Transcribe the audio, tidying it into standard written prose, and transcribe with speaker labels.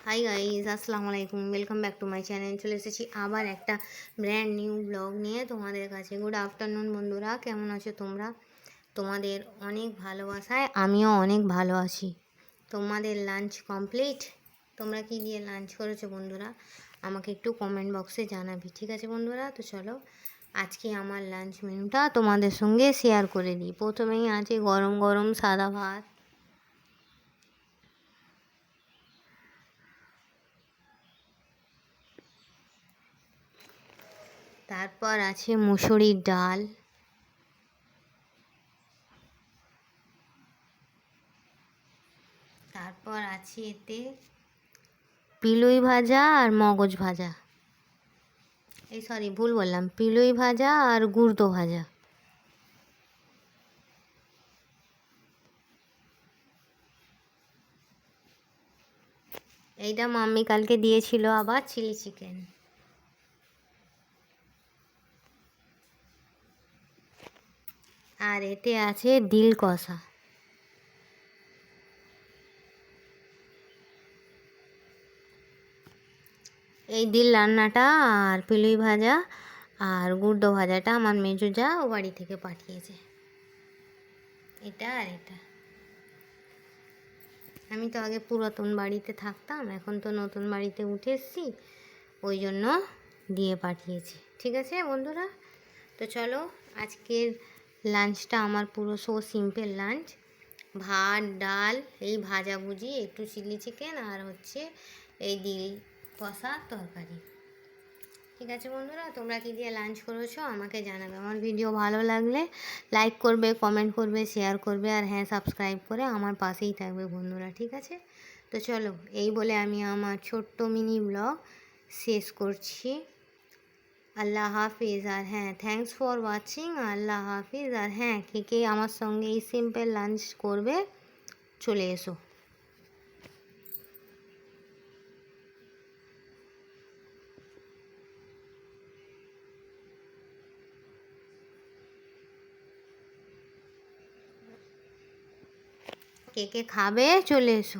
Speaker 1: Hi guys, আসসালামু আলাইকুম। Welcome back to my channel. চলে এসেছি আবার একটা ব্র্যান্ড নিউ ব্লগ নিয়ে তোমাদের কাছে। গুড আফটারনুন বন্ধুরা, কেমন আছো তোমরা? তোমাদের অনেক ভালোবাসায় আমিও অনেক ভালো আছি। তোমাদের লাঞ্চ কমপ্লিট? তোমরা কি দিয়ে লাঞ্চ করেছো বন্ধুরা? আমাকে একটু কমেন্ট বক্সে জানাবি, ঠিক আছে বন্ধুরা? তো চলো আজকে আমার লাঞ্চ মেনুটা তোমাদের সঙ্গে শেয়ার করে দিই। প্রথমেই আছে গরম গরম সাদা ভাত, তারপর আছে মুসুরির ডাল, তারপর আছে এতে পিলুই ভাজা আর মগজ ভাজা, ভুল বললাম, পিলুই ভাজা আর গুড়দো ভাজা। এইটা মাম্মি কালকে দিয়েছিল, আবার চিলি চিকেন। আর এতে আছে দিল কষা। এই দিল রান্নাটা আর পিলুই ভাজা আর গুড়দো ভাজাটা আমার মেজো যা ও বাড়ি থেকে পাঠিয়েছে। এটা আর এটা, আমি তো আগে পুরাতন বাড়িতে থাকতাম, এখন তো নতুন বাড়িতে উঠে এসেছি, ওই জন্য দিয়ে পাঠিয়েছি। ঠিক আছে বন্ধুরা, তো চলো আজকের লাঞ্চটা আমার পুরো সিম্পল লাঞ্চ। ভাত, ডাল, এই ভাজাভুজি, একটু চিলি চিকেন আর হচ্ছে এই দিল কষা তরকারি। ঠিক আছে বন্ধুরা, তোমরা কী দিয়ে লাঞ্চ করেছো আমাকে জানাবে। আমার ভিডিও ভালো লাগলে লাইক করবে, কমেন্ট করবে, শেয়ার করবে, আর হ্যাঁ, সাবস্ক্রাইব করে আমার পাশেই থাকবে বন্ধুরা। ঠিক আছে, তো চলো এই বলে আমি আমার ছোট্ট মিনি ব্লগ শেষ করছি। আল্লাহ হাফিজ। আর হ্যাঁ, থ্যাংকস ফর ওয়াচিং। আল্লাহ হাফিজ। আর হ্যাঁ, কে কে আমার সঙ্গে এই সিম্পল লাঞ্চ করবে চলে এসো। কে কে খাবে চলে এসো।